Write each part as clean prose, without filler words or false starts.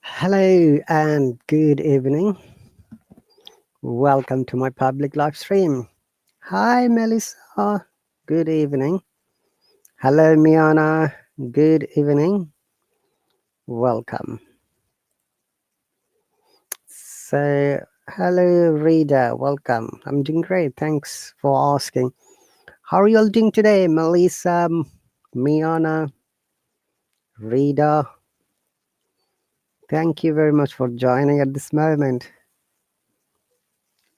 Hello and good evening. Welcome to my public live stream. Hi, Melissa. Good evening. Hello, Miana. Good evening. Welcome. So, hello, Rita. Welcome. I'm doing great. Thanks for asking. How are you all doing today, Melissa, Miana, Rita? Thank you very much for joining at this moment.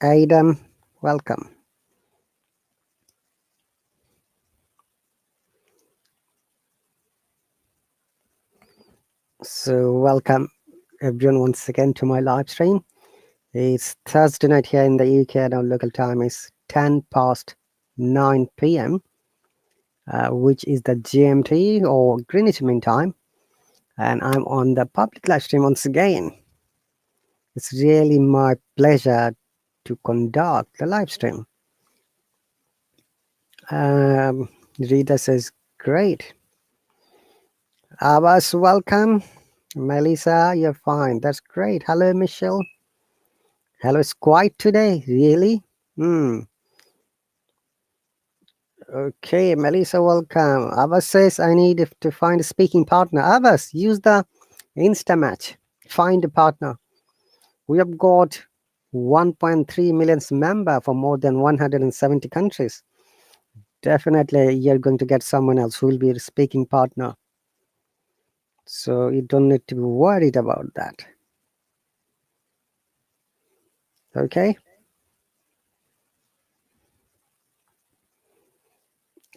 Adam, welcome. So, welcome everyone once again to my live stream. It's Thursday night here in the UK, and our local time is 10 past 9 p.m., which is the GMT or Greenwich Mean Time. And I'm on the public live stream once again. It's really my pleasure to conduct the live stream. Rita says, great. Abbas, welcome. Melissa, you're fine. That's great. Hello, Michelle. Hello, it's quiet today. Really? Okay, Melissa, welcome. Abbas says, I need to find a speaking partner. Abbas, use the Insta match. Find a partner. We have got 1.3 million member for more than 170 countries. Definitely, you're going to get someone else who will be a speaking partner. So you don't need to be worried about that. Okay?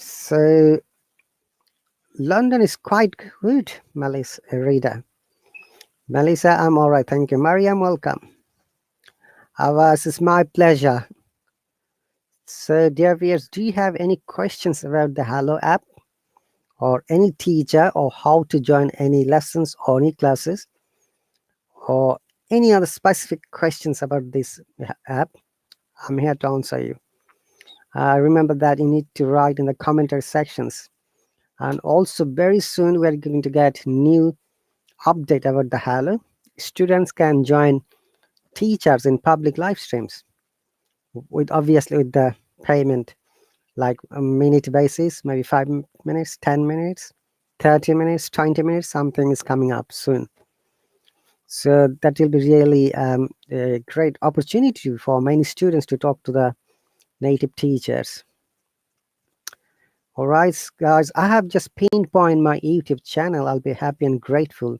So London is quite good, Melissa, Rita. Melissa, I'm all right. Thank you. Mariam, welcome. Abbas, it's my pleasure. So, dear viewers, do you have any questions about the Hallo app or any teacher or how to join any lessons or any classes or any other specific questions about this app? I'm here to answer you. Remember that you need to write in the commentary sections. And also very soon we are going to get new update about the Hallo. Students can join teachers in public live streams with obviously with the payment, like a minute basis, maybe 5 minutes, 10 minutes, 30 minutes, 20 minutes, something is coming up soon. So that will be really a great opportunity for many students to talk to the native teachers. All right, guys, I have just pinpointed my YouTube channel. I'll be happy and grateful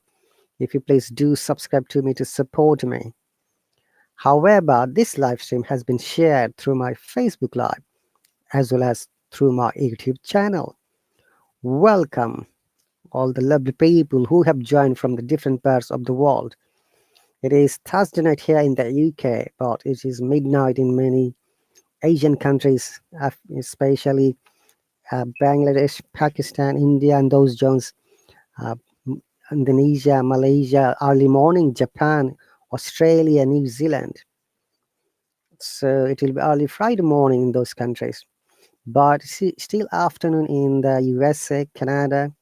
if you please do subscribe to me to support me. However, this live stream has been shared through my Facebook Live as well as through my YouTube channel. Welcome, all the lovely people who have joined from the different parts of the world. It is Thursday night here in the UK, but it is midnight in many Asian countries, especially Bangladesh, Pakistan, India, and those zones, uh, Indonesia, Malaysia, early morning, Japan, Australia, New Zealand. So it will be early Friday morning in those countries, but still afternoon in the USA, Canada,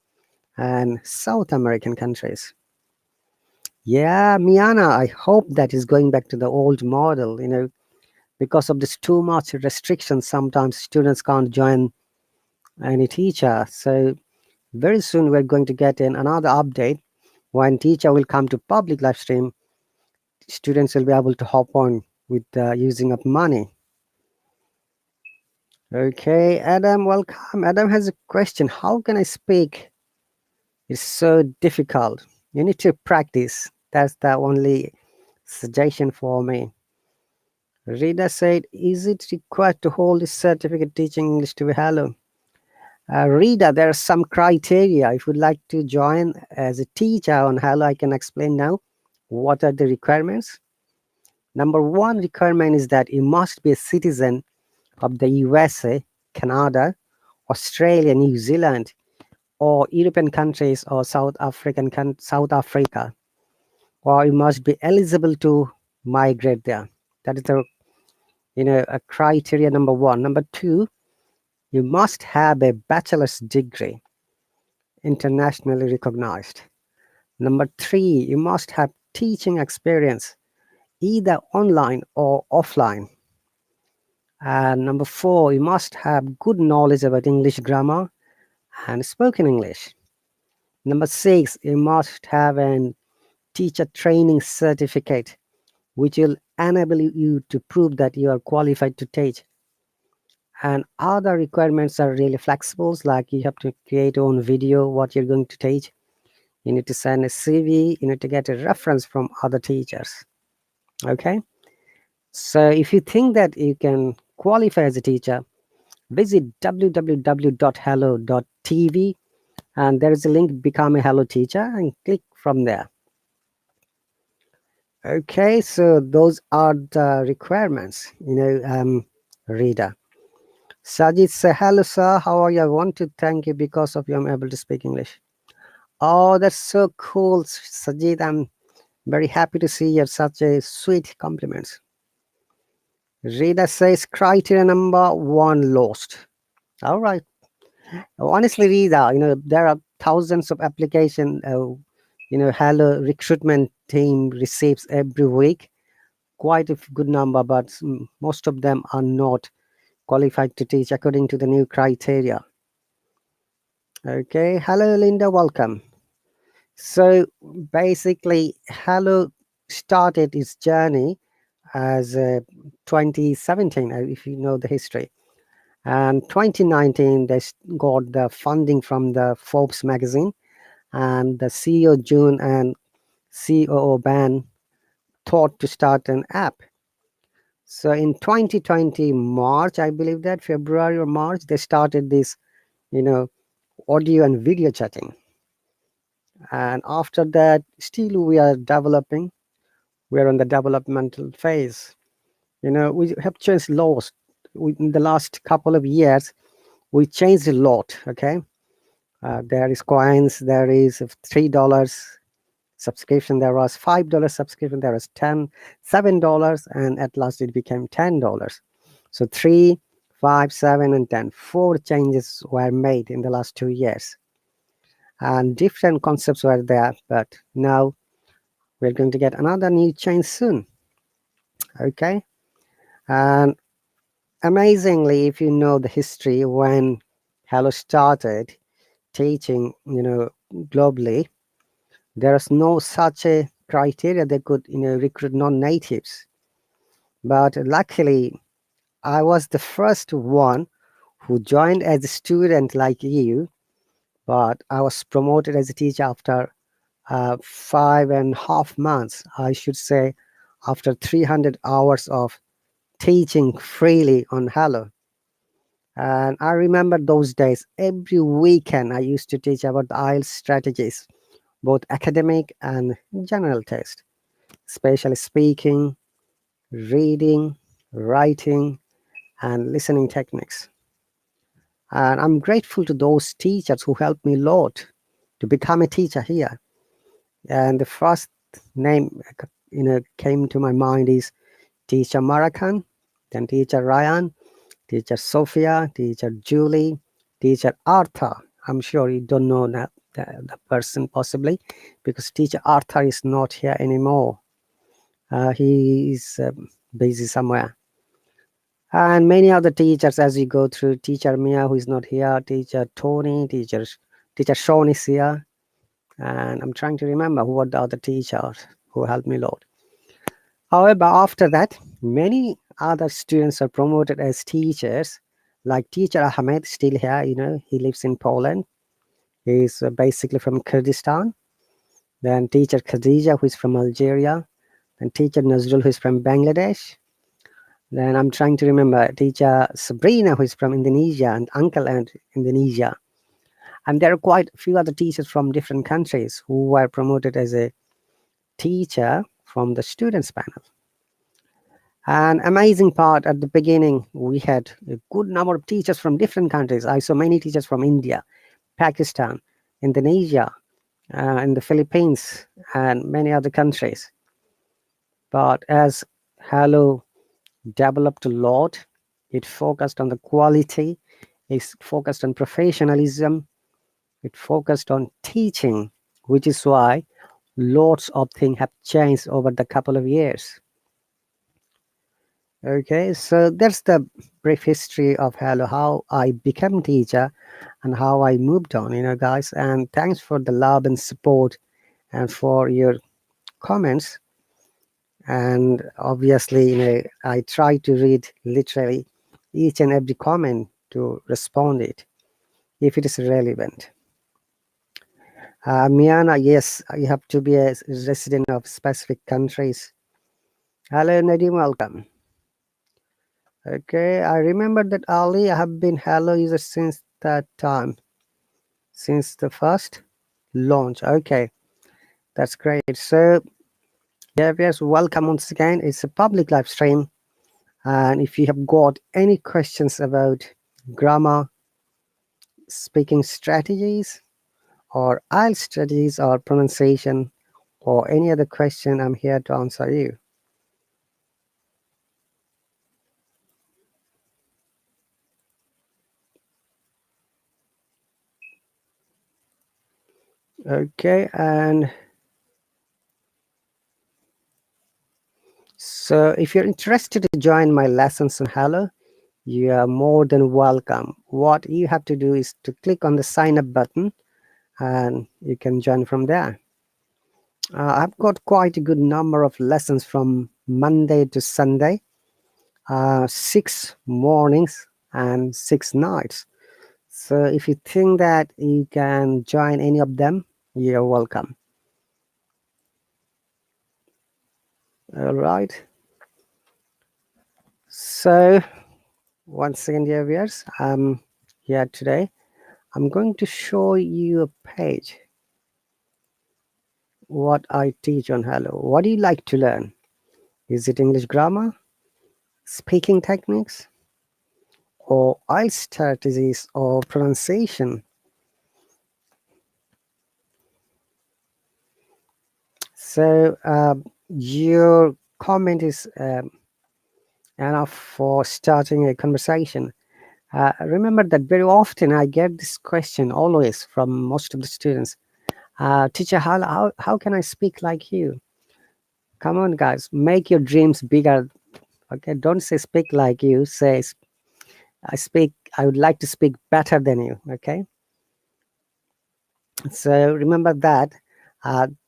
and South American countries. Yeah, Miana, I hope that is going back to the old model, because of this too much restrictions, sometimes students can't join any teacher. So very soon we're going to get in another update when teacher will come to public live stream. Students will be able to hop on with using up money. Okay, Adam, welcome. Adam has a question. How can I speak? It's so difficult. You need to practice. That's the only suggestion for me. Rita said, is it required to hold a certificate teaching English to be Hallo? Rita, there are some criteria. If you'd like to join as a teacher on Hallo, I can explain now. What are the requirements? Number one requirement is that you must be a citizen of the USA, Canada, Australia, New Zealand, or European countries or South Africa, or you must be eligible to migrate there. That is a criteria number one. Number two, you must have a bachelor's degree, internationally recognized. Number three, you must have teaching experience, either online or offline. And number 4, you must have good knowledge about English grammar and spoken English. Number 6, you must have an teacher training certificate, which will enable you to prove that you are qualified to teach. And other requirements are really flexible, like you have to create your own video, what you're going to teach. You need to send a CV, you need to get a reference from other teachers. Okay? So if you think that you can qualify as a teacher, visit www.hello.tv and there is a link Become a Hello Teacher and click from there. Okay, so those are the requirements, reader. Sajid say, hello sir, how are you? I want to thank you because of you I'm able to speak English. Oh, that's so cool, Sajid. I'm very happy to see you have such a sweet compliments. Reader says criteria number 1 lost. All right. Honestly, Rita, there are thousands of application, Hello recruitment team receives every week. Quite a good number, but most of them are not qualified to teach according to the new criteria. Okay. Hello, Linda. Welcome. So basically, Hello started its journey as 2017, if you know the history. And 2019, they got the funding from the Forbes magazine, and the CEO June and COO Ben thought to start an app. So in 2020 March, I believe that February or March, they started this, audio and video chatting. And after that, still we are developing. We are on the developmental phase. We have changed lots. In the last couple of years, we changed a lot. Okay. There is coins, there is $3 subscription, there was $5 subscription, there was $7, and at last it became $10. So 3, 5, 7, and 10. 4 changes were made in the last 2 years. And different concepts were there, but now we're going to get another new change soon. Okay. And amazingly, if you know the history, when Hello started teaching, globally, there is no such a criteria that could, recruit non-natives. But luckily, I was the first one who joined as a student like you, but I was promoted as a teacher after 5.5 months. I should say, after 300 hours of teaching freely on Hello. And I remember those days. Every weekend, I used to teach about the IELTS strategies, both academic and general test, especially speaking, reading, writing, and listening techniques. And I'm grateful to those teachers who helped me a lot to become a teacher here. And the first name came to my mind is teacher Marakan, then teacher Ryan, teacher Sophia, teacher Julie, teacher Arthur. I'm sure you don't know that the person possibly, because teacher Arthur is not here anymore. He is busy somewhere. And many other teachers as you go through, teacher Mia, who is not here, teacher Tony, teacher Sean is here. And I'm trying to remember who were the other teachers who helped me a lot. However, after that, many other students are promoted as teachers, like teacher Ahmed, still here, he lives in Poland. He's basically from Kurdistan. Then teacher Khadija, who is from Algeria. Then teacher Nazrul, who is from Bangladesh. Then I'm trying to remember teacher Sabrina, who is from Indonesia, and uncle and Indonesia. And there are quite a few other teachers from different countries who were promoted as a teacher from the students panel. An amazing part at the beginning, we had a good number of teachers from different countries. I saw many teachers from India, Pakistan, Indonesia, and the Philippines, and many other countries. But as Hello developed a lot, it focused on the quality, it focused on professionalism, it focused on teaching, which is why lots of things have changed over the couple of years. Okay, so that's the brief history of Hello, how I became teacher and how I moved on, guys. And thanks for the love and support and for your comments. And obviously, I try to read literally each and every comment to respond it if it is relevant. Miana, yes, you have to be a resident of specific countries. Hello, Nadim, welcome. Okay, I remember that Ali, I have been Hello user since that time, since the first launch. Okay, that's great. So, yeah, yes, welcome once again. It's a public live stream. And if you have got any questions about grammar, speaking strategies, or IELTS strategies, or pronunciation, or any other question, I'm here to answer you. Okay, and so if you're interested to join my lessons on Hello, you are more than welcome. What you have to do is to click on the sign up button and you can join from there. I've got quite a good number of lessons from Monday to Sunday, 6 mornings and 6 nights. So if you think that you can join any of them, you're welcome. All right. So once again, dear viewers, I'm here today. I'm going to show you a page what I teach on Hello. What do you like to learn? Is it English grammar, speaking techniques, or IELTS strategies, or pronunciation? So your comment is enough for starting a conversation. Remember that very often I get this question always from most of the students. Teacher, how can I speak like you? Come on, guys, make your dreams bigger. Okay, don't say speak like you. Say I would like to speak better than you. Okay, so remember that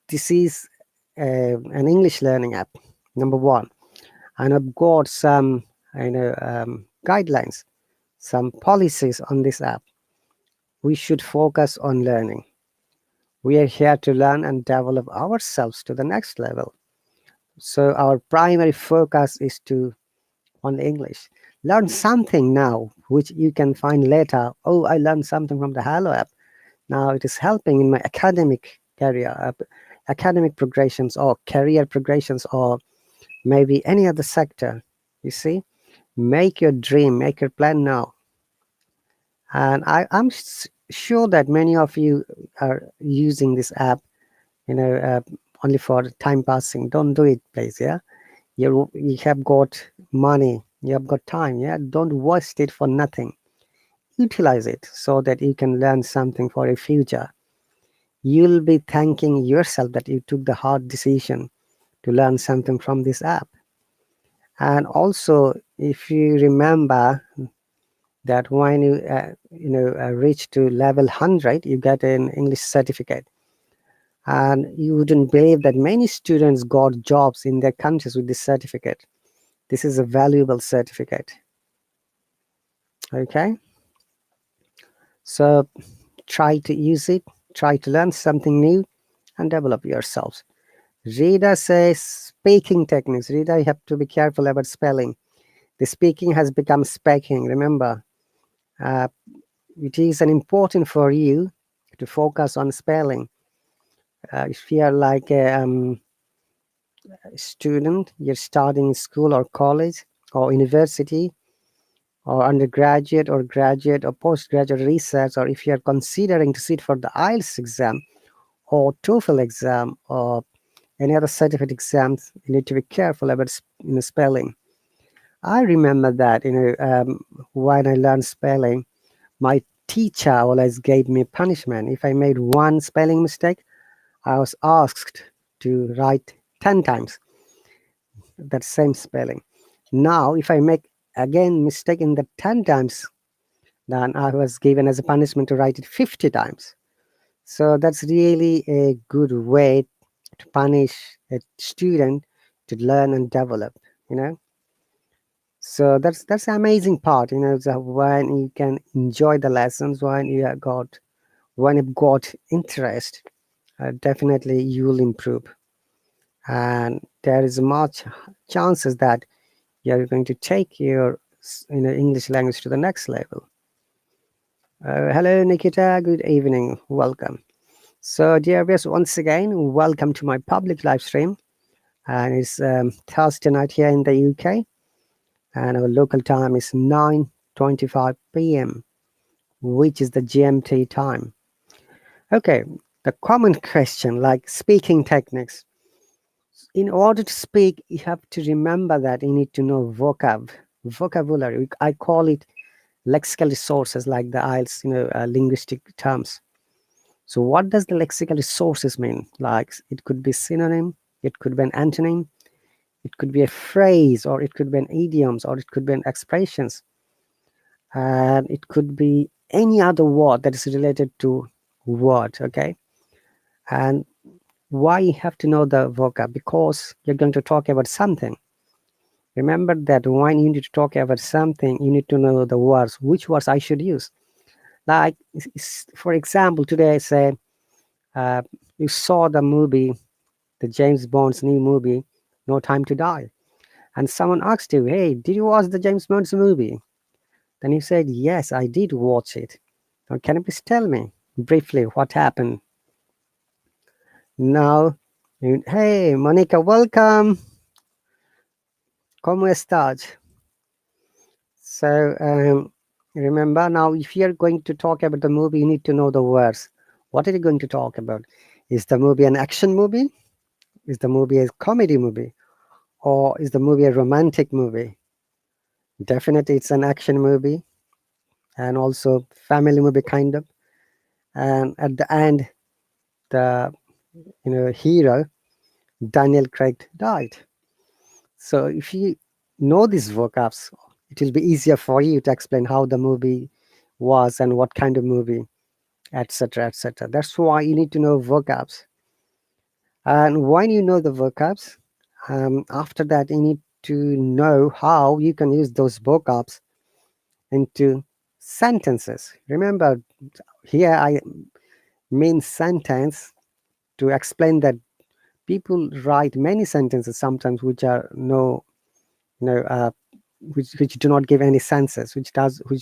this is an English learning app. Number one, and I've got some guidelines, some policies on this app. We should focus on learning. We are here to learn and develop ourselves to the next level. So our primary focus is to on English. Learn something now, which you can find later. Oh, I learned something from the Hallo app. Now it is helping in my academic career, academic progressions, or career progressions, or maybe any other sector. You see, make your dream, make your plan now. And I'm sure that many of you are using this app, only for time passing. Don't do it, please. Yeah, you have got money, you have got time. Yeah, don't waste it for nothing. Utilize it so that you can learn something for a future. You'll be thanking yourself that you took the hard decision to learn something from this app. And also, if you remember that when you reach to level 100, you get an English certificate. And you wouldn't believe that many students got jobs in their countries with this certificate. This is a valuable certificate. Okay, so try to use it, try to learn something new and develop yourselves. Rita says speaking techniques. Rita, you have to be careful about spelling. The speaking has become speaking. Remember, it is an important for you to focus on spelling. If you are like a student, you're starting school or college or university or undergraduate or graduate or postgraduate research, or if you're considering to sit for the IELTS exam or TOEFL exam or any other certificate exams, you need to be careful about spelling. I remember that when I learned spelling, my teacher always gave me punishment. If I made one spelling mistake, I was asked to write 10 times that same spelling. Now, if I make again mistake in the 10 times, then I was given as a punishment to write it 50 times. So that's really a good way to punish a student to learn and develop, you know. So that's the amazing part, when you can enjoy the lessons, when you've got interest, definitely you will improve, and there is much chances that you're going to take your English language to the next level. Hello Nikita, good evening, welcome. So dear viewers, once again welcome to my public live stream, and it's Thursday night here in the UK, and our local time is 9:25 p.m., which is the GMT time. Okay, the common question, like speaking techniques. In order to speak, you have to remember that you need to know vocabulary. I call it lexical resources, like the IELTS, linguistic terms. So what does the lexical resources mean? Like, it could be synonym, it could be an antonym, it could be a phrase, or it could be an idioms, or it could be an expressions, and it could be any other word that is related to word. Okay, and why you have to know the vocab? Because you're going to talk about something. Remember that when you need to talk about something, you need to know the words, which words I should use. Like, for example, today I say, uh, you saw the movie, the James Bond's new movie, No Time to Die. And someone asked you, hey, did you watch the James Bond's movie? Then you said, yes, I did watch it. Now, can you please tell me briefly what happened? Now, hey, Monica, welcome. ¿Cómo estás? So, remember now, if you're going to talk about the movie, you need to know the words. What are you going to talk about? Is the movie an action movie? Is the movie a comedy movie? Or is the movie a romantic movie? Definitely, it's an action movie, and also family movie kind of. And at the end, the hero Daniel Craig died. So if you know these vocabs, it will be easier for you to explain how the movie was and what kind of movie, etc., etc. That's why you need to know vocabs. And when you know the vocabs, after that you need to know how you can use those vocabs into sentences. Remember, here I mean sentence to explain that people write many sentences sometimes which are no, you know, uh, which do not give any senses, which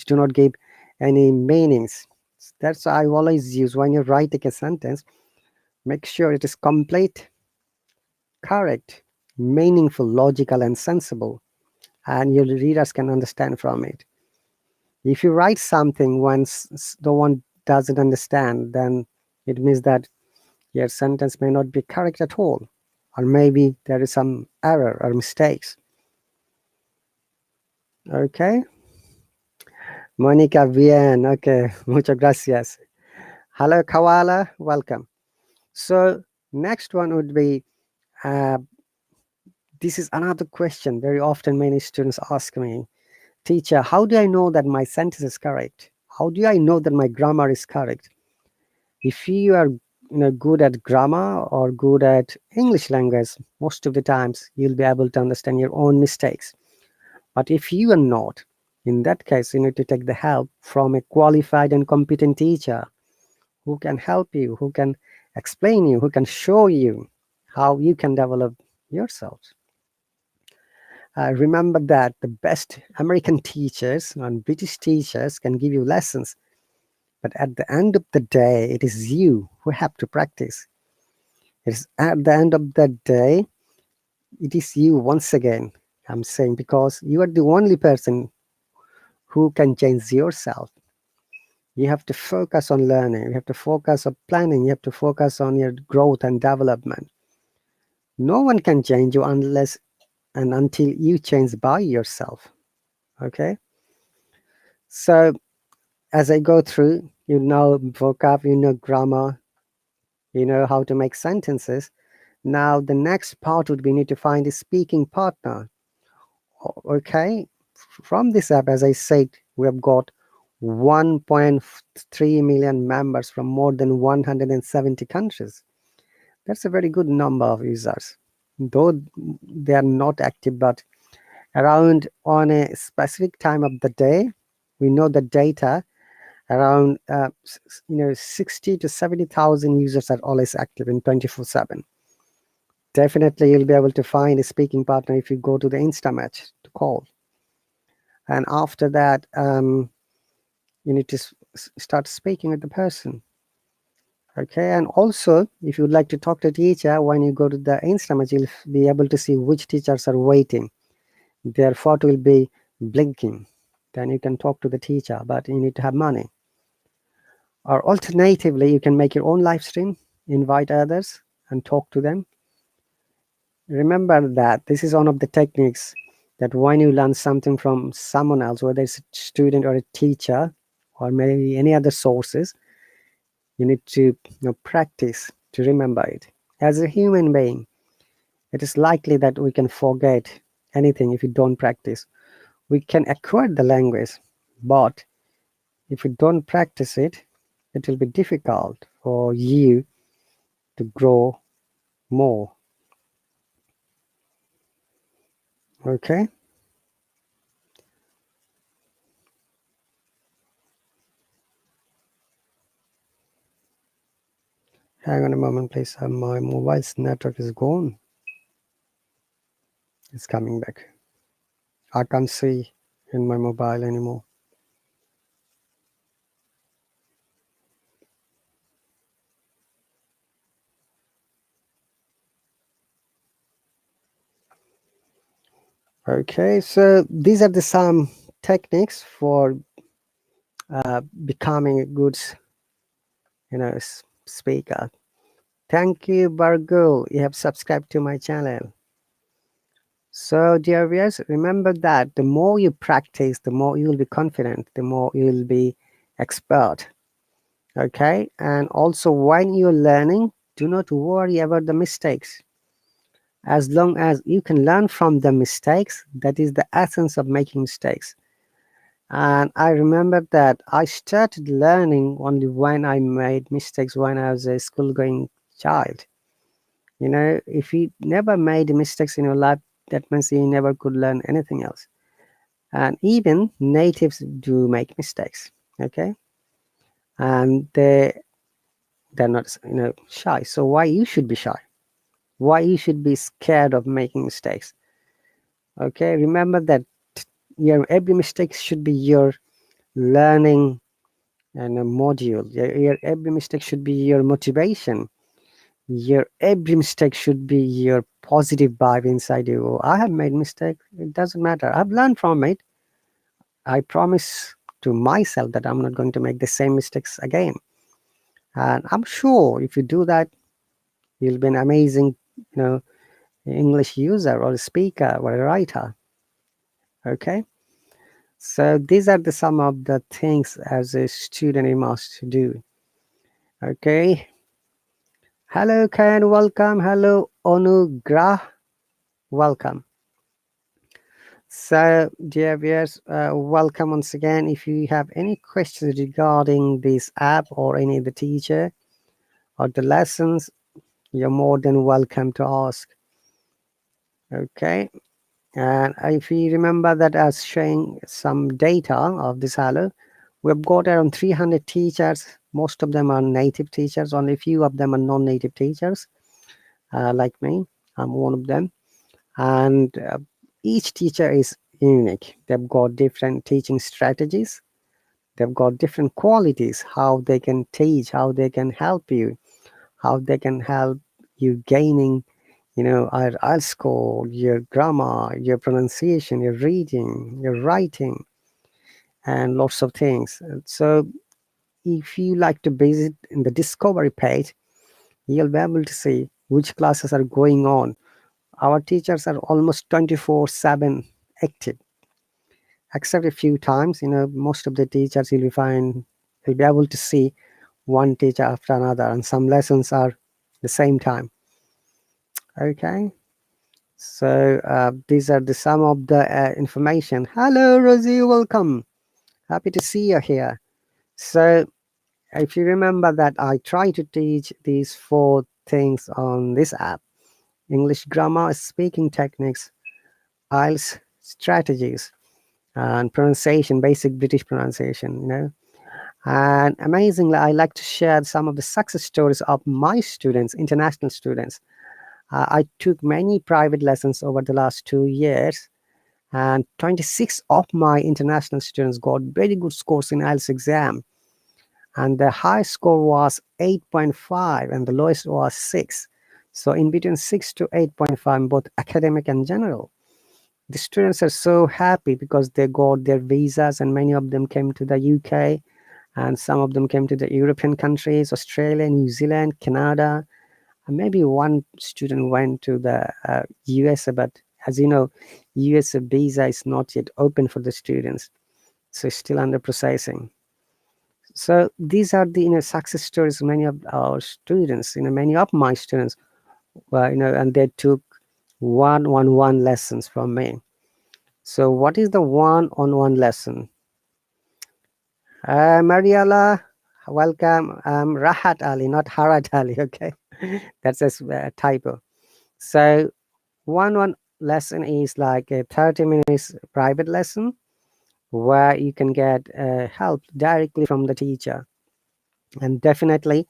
do not give any meanings. That's why I always use, when you're writing a sentence, make sure it is complete, correct, meaningful, logical, and sensible, and your readers can understand from it. If you write something once the one doesn't understand, then it means that your sentence may not be correct at all, or maybe there is some error or mistakes. Okay, Monica, bien. Okay, muchas gracias. Hello, Kawala, welcome. So next one would be, uh, this is another question very often many students ask me, teacher, how do I know that my sentence is correct? How do I know that my grammar is correct? If you are good at grammar or good at English language, most of the times you'll be able to understand your own mistakes. But if you are not, in that case, you need to take the help from a qualified and competent teacher who can help you, who can explain you, who can show you how you can develop yourself. Remember that the best American teachers and British teachers can give you lessons, but at the end of the day, it is you who have to practice. It is at the end of the day, it is you once again, I'm saying, because you are the only person who can change yourself. You have to focus on learning, you have to focus on planning, you have to focus on your growth and development. No one can change you unless and until you change by yourself. Okay, so as I go through, you know vocab, you know grammar, you know how to make sentences. Now the next part would be need to find a speaking partner. Okay, from this app, as I said, we have got 1.3 million members from more than 170 countries. That's a very good number of users, though they are not active, but around on a specific time of the day, we know the data around 60 to 70,000 users are always active in 24/7. Definitely you'll be able to find a speaking partner if you go to the Insta match to call. And after that, you need to start speaking with the person. Okay, and also if you'd like to talk to a teacher, when you go to the Insta match, you'll be able to see which teachers are waiting. Their photo will be blinking. Then you can talk to the teacher, but you need to have money. Or alternatively, you can make your own live stream, invite others, and talk to them. Remember that this is one of the techniques that when you learn something from someone else, whether it's a student or a teacher, or maybe any other sources, you need to practice to remember it. As a human being, it is likely that we can forget anything if we don't practice. We can acquire the language, but if you don't practice it, it will be difficult for you to grow more. Okay. Hang on a moment, please. My mobile's network is gone. It's coming back. I can't see in my mobile anymore. Okay, so these are the some techniques for becoming a good, speaker. Thank you, Bargul. You have subscribed to my channel. So, dear viewers, remember that the more you practice, the more you will be confident, the more you will be expert. Okay, and also when you're learning, do not worry about the mistakes. As long as you can learn from the mistakes, that is the essence of making mistakes. And I remember that I started learning only when I made mistakes when I was a school going child. If you never made mistakes in your life, that means you never could learn anything else. And even natives do make mistakes. Okay, and they're not shy. So why you should be shy? Why you should be scared of making mistakes? Okay, remember that your every mistake should be your learning and a module. Your every mistake should be your motivation. Your every mistake should be your positive vibe inside you. Oh, I have made mistake, it doesn't matter, I've learned from it. I promise to myself that I'm not going to make the same mistakes again. And I'm sure if you do that, you'll be an amazing English user or a speaker or a writer. Okay, so these are the some of the things as a student you must do. Okay, hello Ken, welcome. Hello Onugrah, welcome. So dear viewers, welcome once again. If you have any questions regarding this app or any of the teacher or the lessons, you're more than welcome to ask. Okay, and if you remember that as showing some data of this Hallo, we've got around 300 teachers. Most of them are native teachers, only a few of them are non-native teachers, like me. I'm one of them. And each teacher is unique. They've got different teaching strategies. They've got different qualities, how they can teach, how they can help you, how they can help you gaining our score, your grammar, your pronunciation, your reading, your writing, and lots of things. So if you like to visit in the discovery page, you'll be able to see which classes are going on. Our teachers are almost 24/7 active, except a few times. Most of the teachers you'll be able to see one teacher after another, and some lessons are the same time. Okay, so these are the some of the information. Hello Rosie, welcome, happy to see you here. So if you remember that I try to teach these 4 things on this app: English grammar, speaking techniques, IELTS strategies, and pronunciation, basic British pronunciation, And amazingly, I like to share some of the success stories of my students, international students. I took many private lessons over the last 2 years, and 26 of my international students got very good scores in IELTS exam. And the highest score was 8.5, and the lowest was 6. So in between 6 to 8.5, both academic and general. The students are so happy because they got their visas, and many of them came to the UK, and some of them came to the European countries, Australia, New Zealand, Canada, and maybe one student went to the USA. But as you know, USA visa is not yet open for the students, so it's still under processing. So these are the success stories of many of our students, many of my students, and they took one-on-one lessons from me. So what is the one-on-one lesson? Mariella, welcome. Rahat Ali, not Harat Ali. Okay, that's a typo. So one lesson is like a 30 minutes private lesson where you can get help directly from the teacher. And definitely,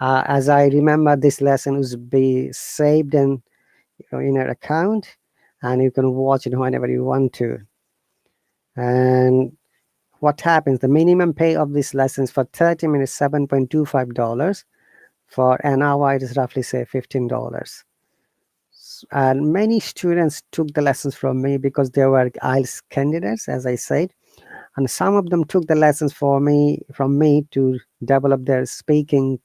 as I remember, this lesson is be saved in your account, and you can watch it whenever you want to. And what happens? The minimum pay of this lesson is for 30 minutes, $7.25. For an hour, it is roughly say $15. And many students took the lessons from me because they were IELTS candidates, as I said, and some of them took the lessons from me to develop their speaking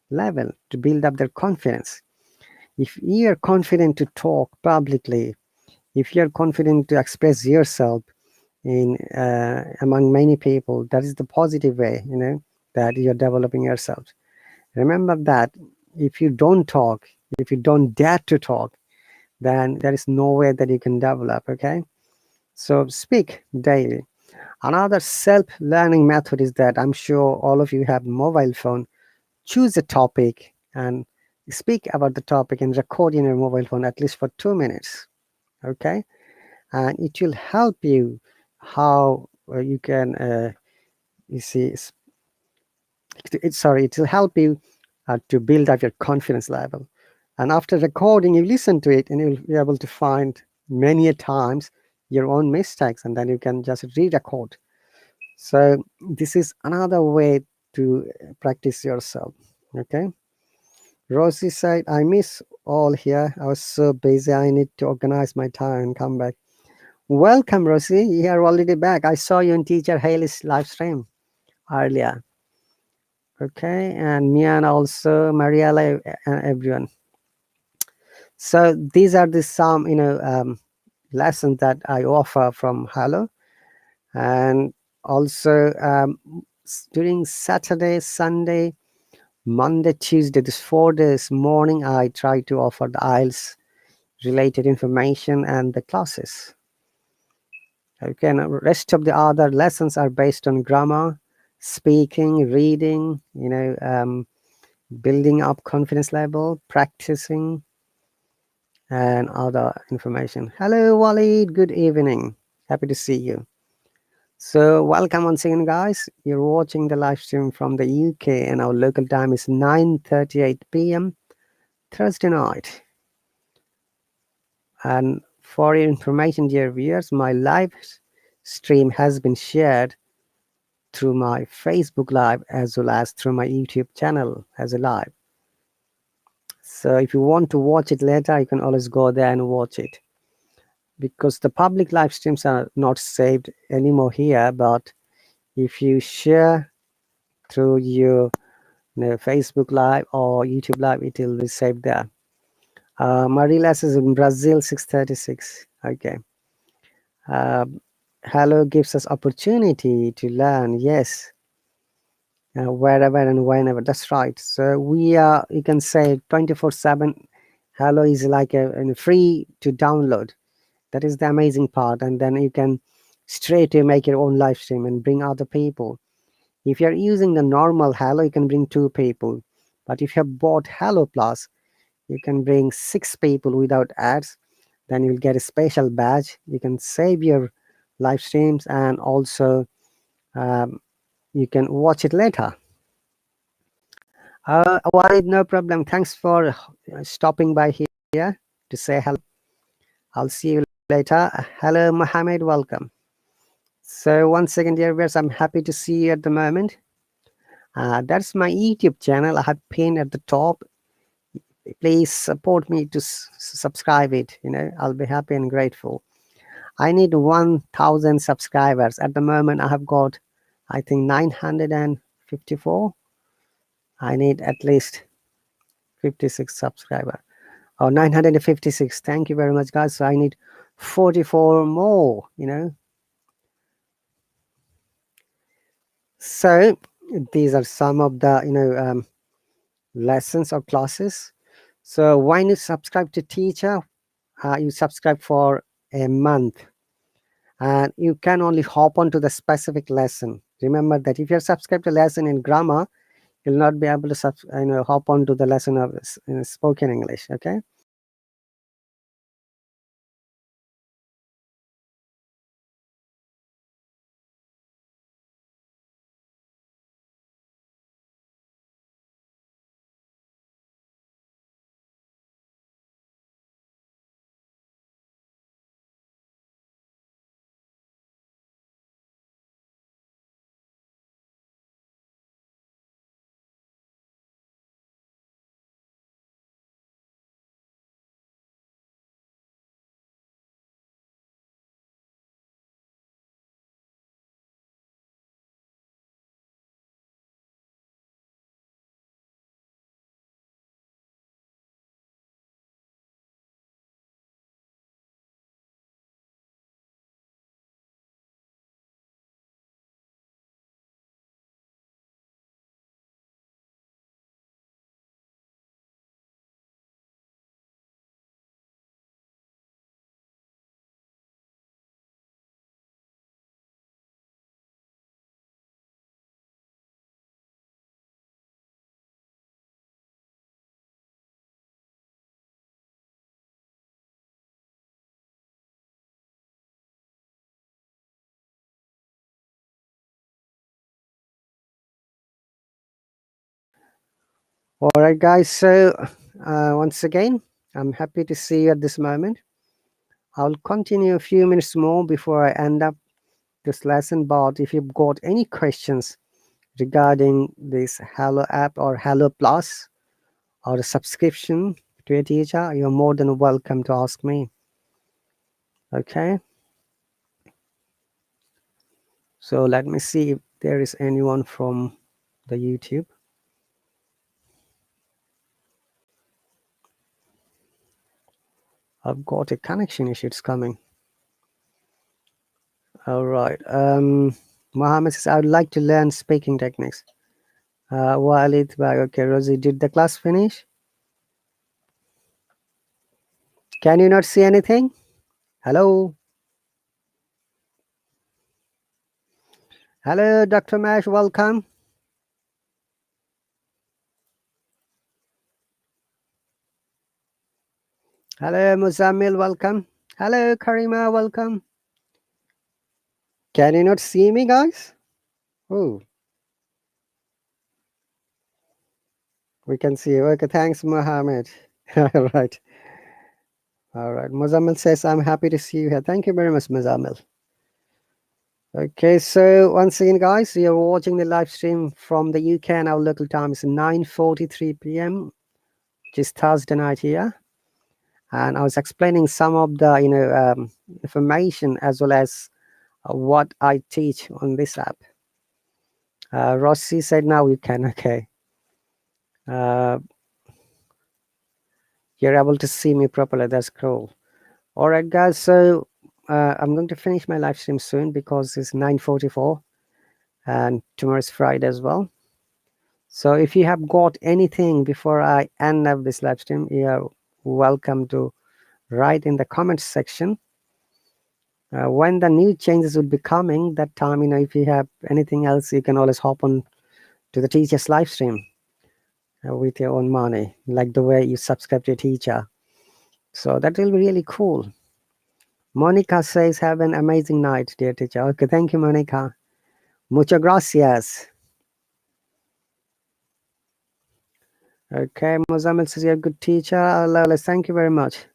level, to build up their confidence. If you are confident to talk publicly, if you are confident to express yourself in among many people, that is the positive way, that you're developing yourself. Remember that if you don't talk, if you don't dare to talk, then there is no way that you can develop. Okay, so speak daily. Another self-learning method is that I'm sure all of you have mobile phone. Choose a topic and speak about the topic and record in your mobile phone at least for 2 minutes. Okay, and it will help you how you can you see it will help you to build up your confidence level. And after recording, you listen to it and you'll be able to find many a times your own mistakes, and then you can just re-record. So this is another way to practice yourself. Okay, Rosie said, I miss all here, I was so busy, I need to organize my time and come back. Welcome Rosie, you are already back. I saw you in teacher Haley's live stream earlier. Okay, and Mian also, Mariella, and everyone. So these are the some lessons that I offer from Hallo. And also during Saturday, Sunday, Monday, Tuesday, this 4 days morning, I try to offer the IELTS related information and the classes. Okay, and the rest of the other lessons are based on grammar, speaking, reading, building up confidence level, practicing, and other information. Hello, Walid. Good evening. Happy to see you. So welcome once again, guys. You're watching the live stream from the UK, and our local time is 9:38 p.m. Thursday night. And for your information, dear viewers, my live stream has been shared through my Facebook Live as well as through my YouTube channel as a live. So if you want to watch it later, you can always go there and watch it. Because the public live streams are not saved anymore here, but if you share through your Facebook Live or YouTube Live, it will be saved there. Marilas is in Brazil, 6:36. Okay. Hello gives us opportunity to learn. Yes. Wherever and whenever. That's right. So we are, you can say, 24/7 Hello is like a free to download. That is the amazing part, and then you can straight to make your own live stream and bring other people. If you're using the normal Hello, you can bring 2 people, but if you have bought Hello Plus, you can bring 6 people without ads. Then you'll get a special badge. You can save your live streams, and also um, you can watch it later. Walid, no problem. Thanks for stopping by here to say hello. I'll see you later. Hello, Mohammed. Welcome. So once again, dear viewers, I'm happy to see you at the moment. That's my YouTube channel. I have pinned at the top. Please support me to subscribe it. I'll be happy and grateful. I need 1,000 subscribers. At the moment, I have got, I think, 954. I need at least 56 subscribers. Oh, 956. Thank you very much, guys. So I need 44 more. So these are some of the lessons or classes. So when you subscribe to teacher, you subscribe for a month, and you can only hop on to the specific lesson. Remember that if you're subscribed to lesson in grammar, you'll not be able to hop on to the lesson of spoken English. Okay. All right, guys. So once again, I'm happy to see you at this moment. I'll continue a few minutes more before I end up this lesson. But if you've got any questions regarding this Hello app or Hello Plus or a subscription to a teacher, you're more than welcome to ask me. Okay. So let me see if there is anyone from the YouTube. I've got a connection issue. It's coming. All right. Mohammed says, I would like to learn speaking techniques. Walid, okay, Rosie, did the class finish? Can you not see anything? Hello? Hello, Dr. Mash, welcome. Hello, Muzammil, welcome. Hello, Karima, welcome. Can you not see me, guys? Oh, we can see you. Okay, thanks, Mohammed. All right. All right. Muzammil says, I'm happy to see you here. Thank you very much, Muzammil. Okay, so once again, guys, you're watching the live stream from the UK, and our local time is 9:43 p.m., which is Thursday night here. And I was explaining some of the information as well as what I teach on this app. Rossi said now you can. Okay, you're able to see me properly. That's cool. All right, guys. So I'm going to finish my live stream soon because it's 9:44, and tomorrow is Friday as well. So if you have got anything before I end up this live stream, you're welcome to write in the comments section when the new changes would be coming. That time, if you have anything else, you can always hop on to the teacher's live stream with your own money, like the way you subscribe to your teacher. So that will be really cool. Monica says, have an amazing night, dear teacher. Okay, thank you, Monica. Muchas gracias. Okay, Mozamil says, you're a good teacher. Lola, thank you very much.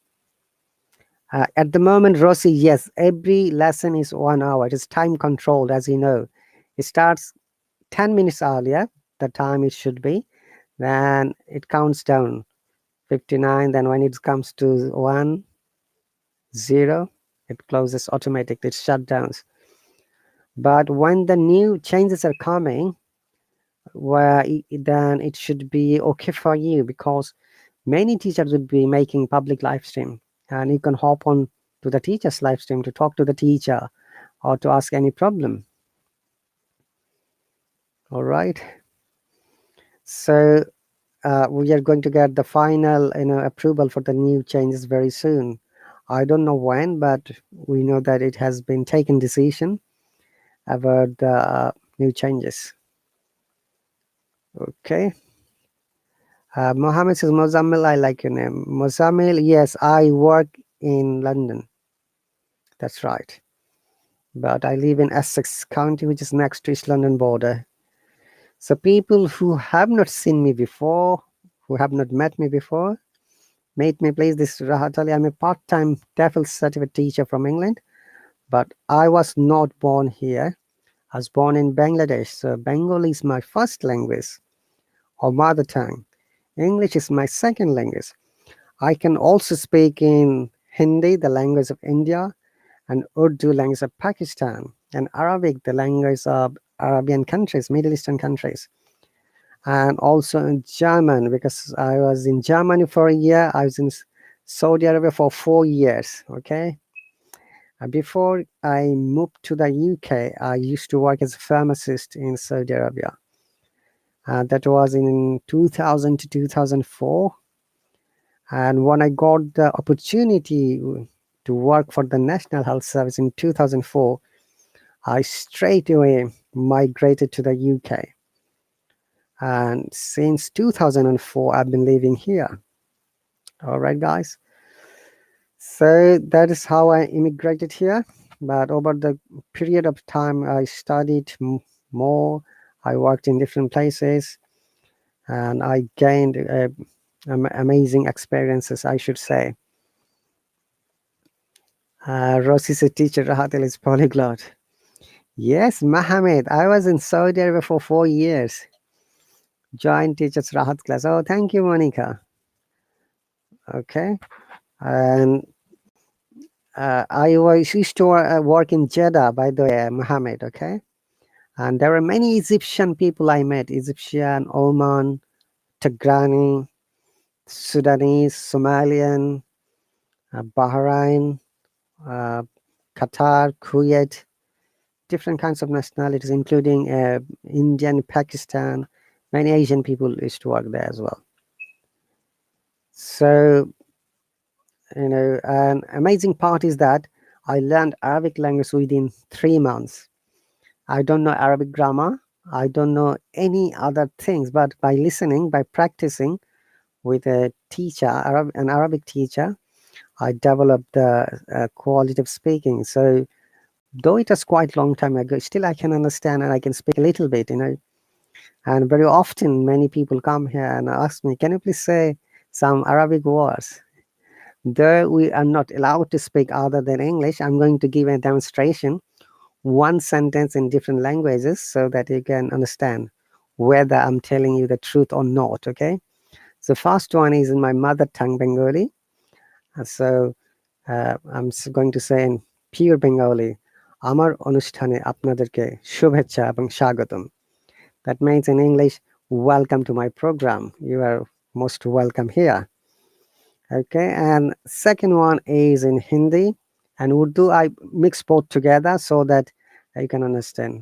At the moment, Rosie, yes, every lesson is 1 hour. It is time controlled, as you know. It starts 10 minutes earlier, the time it should be. Then it counts down 59. Then when it comes to 1, 0, it closes automatically, it shut down. But when the new changes are coming, then it should be okay for you, because many teachers will be making public live stream, and you can hop on to the teacher's live stream to talk to the teacher or to ask any problem. All right. So we are going to get the final approval for the new changes very soon. I don't know when, but we know that it has been taken decision about the new changes. Okay. Mohammed says, Mozammil, I like your name. Mozammil, yes, I work in London. That's right. But I live in Essex County, which is next to East London border. So people who have not seen me before, who have not met me before, meet me please. This is Rahat Ali. I'm a part-time TEFL certificate teacher from England, but I was not born here. I was born in Bangladesh. So Bengali is my first language or mother tongue. English is my second language. I can also speak in Hindi, the language of India, and Urdu, language of Pakistan, and Arabic, the language of Arabian countries, Middle Eastern countries, and also in German, because I was in Germany for a year. I was in Saudi Arabia for 4 years. Okay. Before I moved to the UK, I used to work as a pharmacist in Saudi Arabia. That was in 2000 to 2004. And when I got the opportunity to work for the National Health Service in 2004, I straight away migrated to the UK. And since 2004, I've been living here. All right, guys. So that is how I immigrated here. But over the period of time, I studied more. I worked in different places, and I gained amazing experiences, I should say. Rosie is a teacher, RahatAli's polyglot. Yes, Mohammed. I was in Saudi Arabia for 4 years. Joined teachers Rahat class. Oh, thank you, Monica. Okay. And I used to work in Jeddah, by the way, Mohammed. Okay. And there were many Egyptian people I met: Egyptian, Oman, Tigrani, Sudanese, Somalian, Bahrain, Qatar, Kuwait, different kinds of nationalities, including Indian, Pakistan. Many Asian people used to work there as well. So, an amazing part is that I learned Arabic language within 3 months. I don't know Arabic grammar. I don't know any other things, but by listening, by practicing with a teacher, an Arabic teacher, I developed the quality of speaking. So though it was quite long time ago, still I can understand and I can speak a little bit, And very often many people come here and ask me, can you please say some Arabic words? Though we are not allowed to speak other than English, I'm going to give a demonstration, one sentence in different languages, so that you can understand whether I'm telling you the truth or not. Okay. So first one is in my mother tongue, Bengali. So I'm going to say in pure Bengali, আমার অনুষ্ঠানে আপনাদেরকে শুভেচ্ছা এবং স্বাগতম. That means in English, welcome to my program. You are most welcome here. Okay, and second one is in Hindi and Urdu. I mix both together so that you can understand.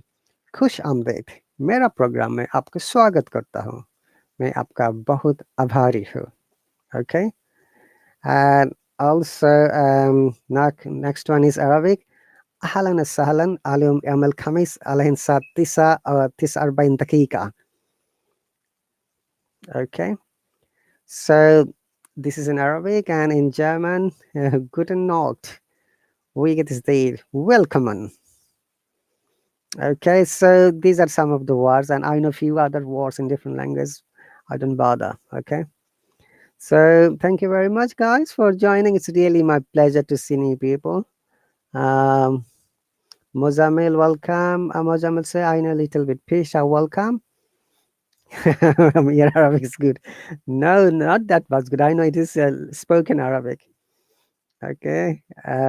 खुश आमदीद, मेरा programme में आपका स्वागत करता हूँ. मैं आपका बहुत आभारी हूँ. Okay. And also, next one is Arabic. أهلا وسهلا اليوم يوم الخميس على الساعة 9 أو 49 دقيقة. Okay, so this is in Arabic, and in German, Guten Nacht, wie geht es dir? Willkommen. Okay, so these are some of the words, and I know a few other words in different languages. I don't bother. Okay, so thank you very much, guys, for joining. It's really my pleasure to see new people. Mozamil, welcome. Mozamil say, I know a little bit. Pisha, welcome. Your Arabic is good. No, not that much good. I know it is spoken Arabic. Okay.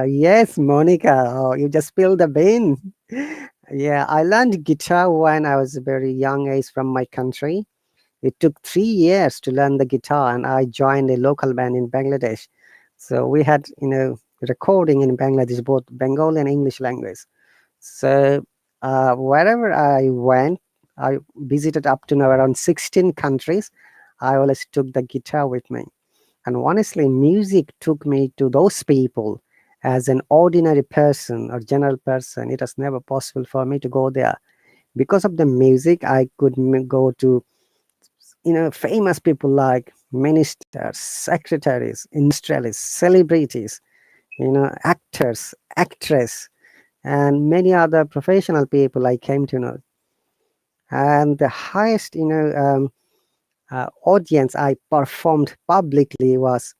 Yes, Monica. Oh, you just spilled the bean. Yeah, I learned guitar when I was a very young age from my country. It took 3 years to learn the guitar, and I joined a local band in Bangladesh. So we had, recording in Bangladesh, both Bengali and English language. So wherever I went, I visited up to now around 16 countries. I always took the guitar with me. And honestly, music took me to those people. As an ordinary person or general person, it was never possible for me to go there. Because of the music, I could go to famous people like ministers, secretaries, industrialists, celebrities, actors, actress, and many other professional people I came to know. And the highest, audience I performed publicly was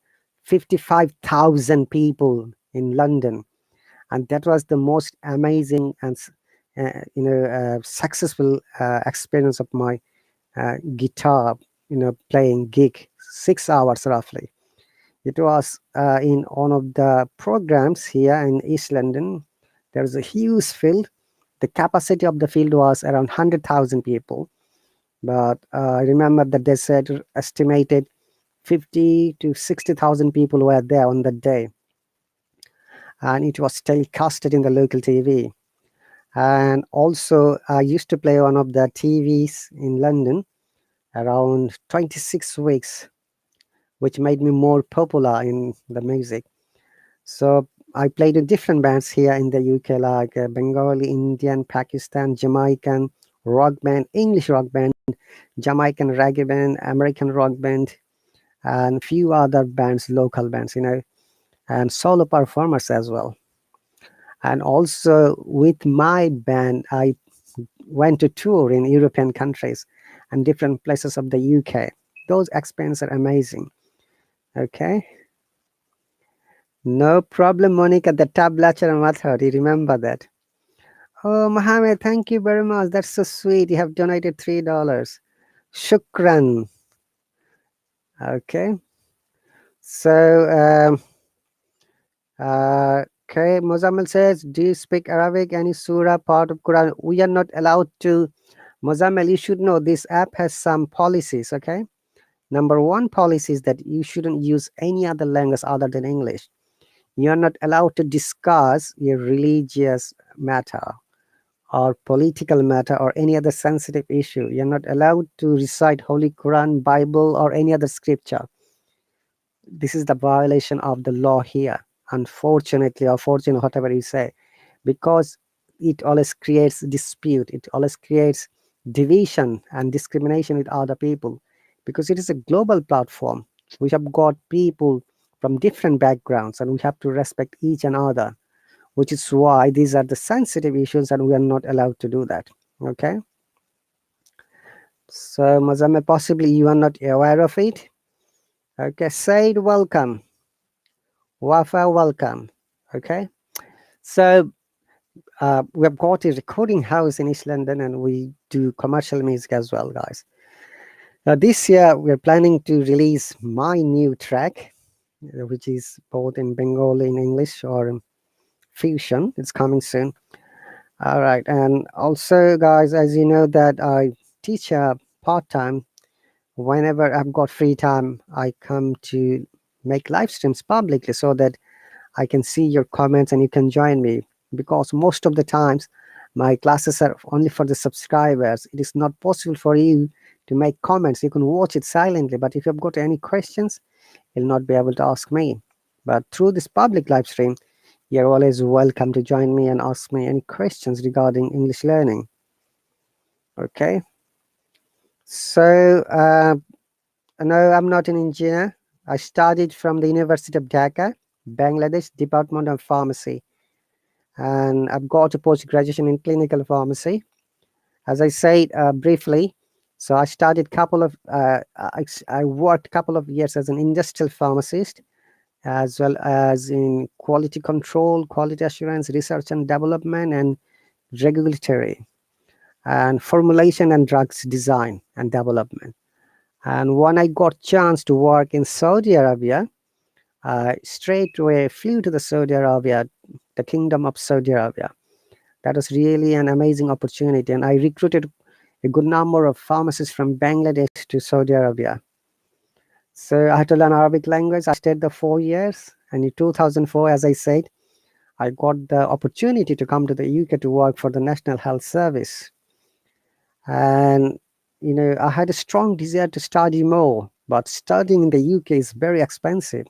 55,000 people in London, and that was the most amazing and successful experience of my guitar, playing gig, 6 hours roughly. It was in one of the programs here in East London. There was a huge field. The capacity of the field was around 100,000 people, but I remember that they said estimated 50 to 60,000 people were there on that day, and it was telecasted in the local TV. And also, I used to play one of the TVs in London around 26 weeks, which made me more popular in the music. So I played in different bands here in the UK, like Bengali, Indian, Pakistan, Jamaican rock band, English rock band, Jamaican reggae band, American rock band, and few other bands, local bands, and solo performers as well. And also with my band, I went to tour in European countries and different places of the UK. Those experiences are amazing. Okay. No problem, Monica. The tablature method. You remember that? Oh, Mohammed, thank you very much. That's so sweet. You have donated $3. Shukran. Okay. So, okay, Mozammel says, do you speak Arabic? Any surah, part of Quran? We are not allowed to. Mozammel, you should know this app has some policies, okay? Number one policy is that you shouldn't use any other language other than English. You are not allowed to discuss your religious matter or political matter or any other sensitive issue. You're not allowed to recite Holy Quran, Bible, or any other scripture. This is the violation of the law here, unfortunately, or fortunately, whatever you say, because it always creates dispute, it always creates division and discrimination with other people, because it is a global platform. We have got people from different backgrounds, and we have to respect each and other, which is why these are the sensitive issues and we are not allowed to do that. Okay, so Mazame, possibly you are not aware of it. Okay, Said, welcome. Wafa, welcome. Okay, so we've got a recording house in East London and we do commercial music as well, guys. This year we're planning to release my new track, which is both in Bengali and English, or fusion. It's coming soon. All right, and also, guys, as you know that I teach part-time. Whenever I've got free time, I come to make live streams publicly so that I can see your comments and you can join me, because most of the times my classes are only for the subscribers. It is not possible for you to make comments. You can watch it silently, but if you've got any questions, you'll not be able to ask me. But through this public live stream, you're always welcome to join me and ask me any questions regarding English learning. Okay. So, no, I'm not an engineer. I studied from the University of Dhaka, Bangladesh, Department of Pharmacy. And I've got a post-graduation in clinical pharmacy. As I said briefly, so I started I worked a couple of years as an industrial pharmacist, as well as in quality control, quality assurance, research and development, and regulatory, and formulation and drugs design and development. And when I got chance to work in Saudi Arabia, I straight away flew to the Saudi Arabia, the Kingdom of Saudi Arabia. That was really an amazing opportunity, and I recruited a good number of pharmacists from Bangladesh to Saudi Arabia. So I had to learn Arabic language. I stayed there 4 years, and in 2004, as I said, I got the opportunity to come to the UK to work for the National Health Service. And I had a strong desire to study more, but studying in the UK is very expensive.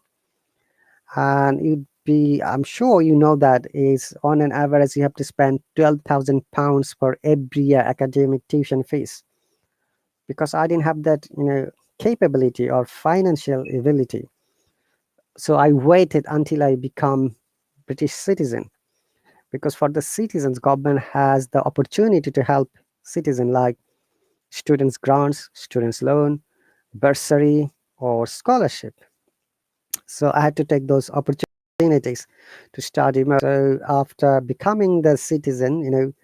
And I'm sure you know that is on an average you have to spend £12,000 for every year academic tuition fees, because I didn't have that capability or financial ability. So I waited until I become British citizen, because for the citizens, government has the opportunity to help citizens like students grants, students loan, bursary, or scholarship. So I had to take those opportunities to study more. So after becoming the citizen,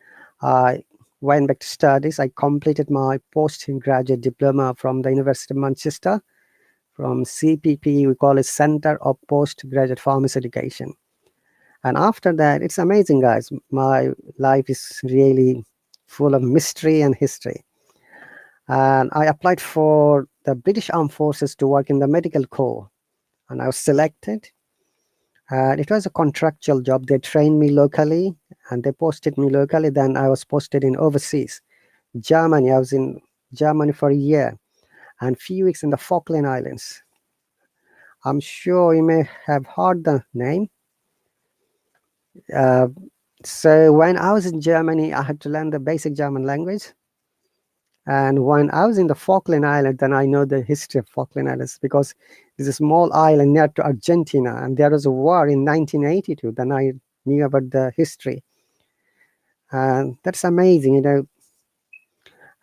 I went back to studies. I completed my postgraduate diploma from the University of Manchester, from CPP, we call it Center of Postgraduate Pharmacy Education. And after that, it's amazing, guys. My life is really full of mystery and history. And I applied for the British Armed Forces to work in the medical corps, and I was selected. And it was a contractual job. They trained me locally and they posted me locally. Then I was posted in overseas, Germany. I was in Germany for a year and few weeks in the Falkland Islands. I'm sure you may have heard the name. Uh, so when I was in Germany, I had to learn the basic German language. And when I was in the Falkland Island, then I know the history of Falkland Islands, because it's a small island near to Argentina, and there was a war in 1982. Then I knew about the history, and that's amazing.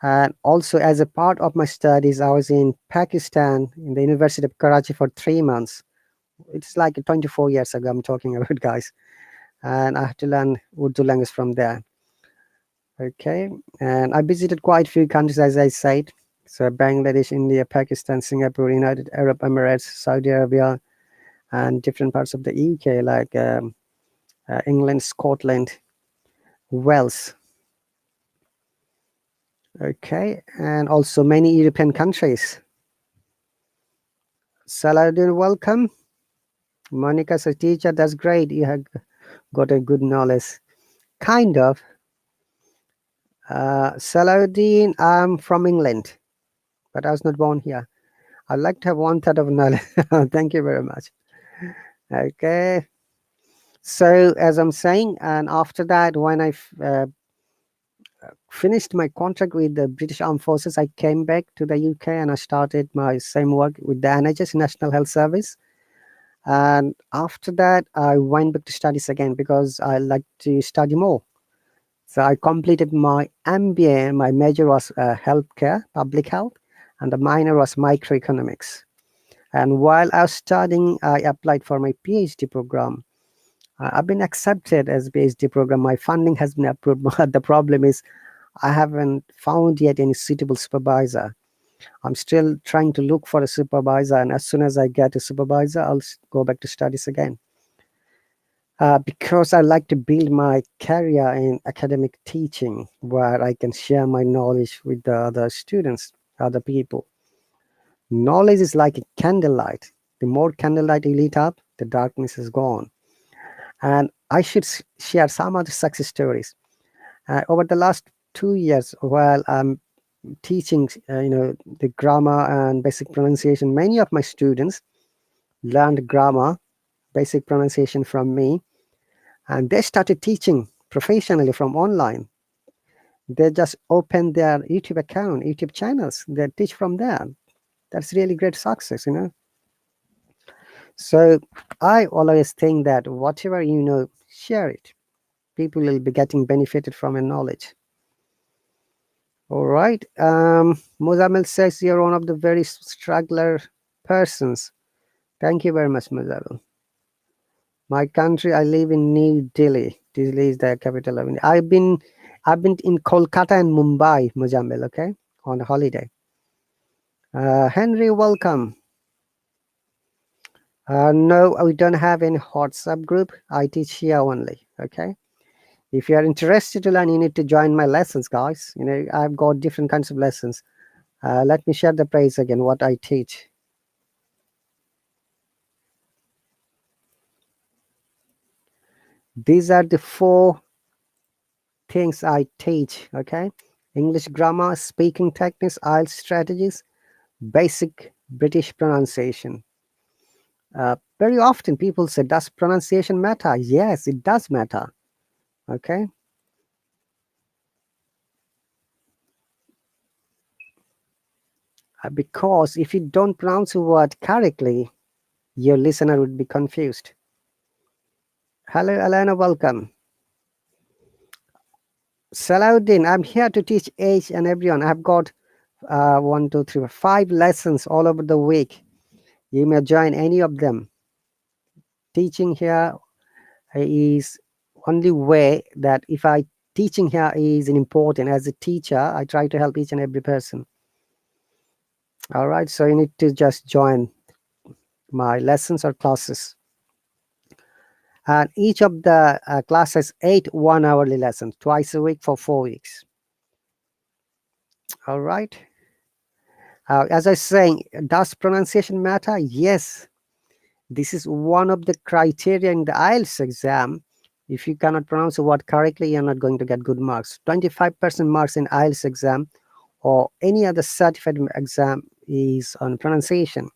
And also, as a part of my studies, I was in Pakistan in the University of Karachi for 3 months. It's like 24 years ago I'm talking about, guys. And I had to learn Urdu language from there. Okay, and I visited quite a few countries, as I said. So Bangladesh, India, Pakistan, Singapore, United Arab Emirates, Saudi Arabia, and different parts of the UK like England, Scotland, Wales. Okay, and also many European countries. Saladin, welcome. Monica's a teacher. That's great. You have got a good knowledge. Kind of. Saladin, I'm from England, but I was not born here. I'd like to have 1/3 of knowledge. Thank you very much. Okay. So as I'm saying, and after that, when I finished my contract with the British Armed Forces, I came back to the UK and I started my same work with the NHS, National Health Service. And after that, I went back to studies again because I like to study more. So I completed my MBA. My major was healthcare, public health, and the minor was microeconomics. And while I was studying, I applied for my PhD program. I've been accepted as a PhD program. My funding has been approved, but the problem is I haven't found yet any suitable supervisor. I'm still trying to look for a supervisor, and as soon as I get a supervisor, I'll go back to studies again. Because I like to build my career in academic teaching, where I can share my knowledge with the other students, other people. Knowledge is like a candlelight. The more candlelight you lit up, the darkness is gone. And I should share some other success stories. Over the last 2 years, while I'm teaching, the grammar and basic pronunciation, many of my students, learned grammar, basic pronunciation from me, and they started teaching professionally from online. They just opened their YouTube account, YouTube channels. They teach from there. That's really great success, you know. So I always think that whatever you know, share it. People will be getting benefited from your knowledge. All right. Muzamil says you're one of the very struggler persons. Thank you very much, Muzamil. My country, I live in New Delhi. Delhi is the capital of India. I've been in Kolkata and Mumbai, Muzamil, okay, on a holiday. Henry, welcome. No, we don't have any WhatsApp group. I teach here only, okay. If you are interested to learn, you need to join my lessons, guys. You know, I've got different kinds of lessons. Let me share the price again, what I teach. These are the 4 things I teach, okay? English grammar, speaking techniques, IELTS strategies, basic British pronunciation. Very often people say, does pronunciation matter? Yes, it does matter, okay? Because if you don't pronounce a word correctly, your listener would be confused. Hello, Alana, welcome. Salahuddin, I'm here to teach each and everyone. I've got 1, 2, 3, 5 lessons all over the week. You may join any of them. Teaching here is only way that if I teaching here is important. As a teacher, I try to help each and every person. All right, so you need to just join my lessons or classes. And each of the classes 8 1-hourly lessons twice a week for 4 weeks. All right. As I was saying, does pronunciation matter? Yes. This is one of the criteria in the IELTS exam. If you cannot pronounce a word correctly, you're not going to get good marks. 25% marks in IELTS exam or any other certified exam is on pronunciation.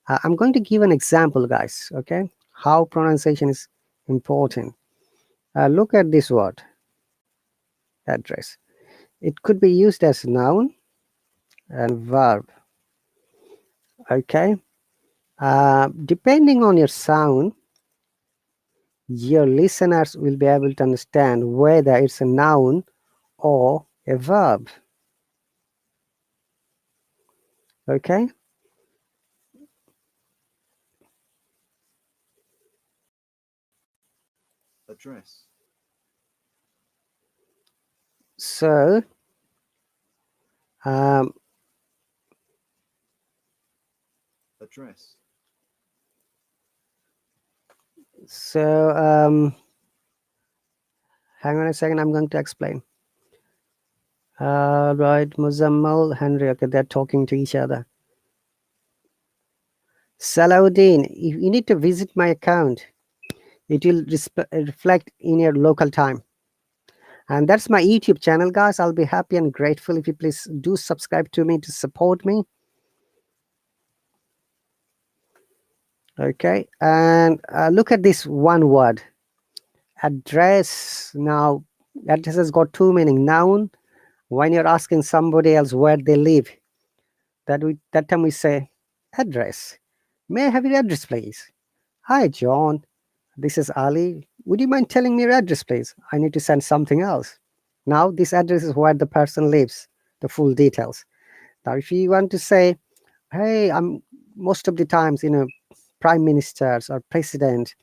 I'm going to give an example, guys, okay? How pronunciation is important. Look at this word, address. It could be used as noun and verb, okay? Depending on your sound, your listeners will be able to understand whether it's a noun or a verb. Okay? Address. So, Address. So, hang on a second, I'm going to explain. Right, Muzammal, Henry, okay, they're talking to each other. Salahuddin, you need to visit my account. It will reflect in your local time. And that's my YouTube channel, guys. I'll be happy and grateful if you please do subscribe to me to support me. Okay, and look at this one word, address. Now, address has got 2 meaning. Noun, when you're asking somebody else where they live, that time we say address. May I have your address, please? Hi, John. This is Ali. Would you mind telling me your address, please? I need to send something else. Now, this address is where the person lives, the full details. Now, if you want to say, hey, I'm most of the times, you know, prime ministers or president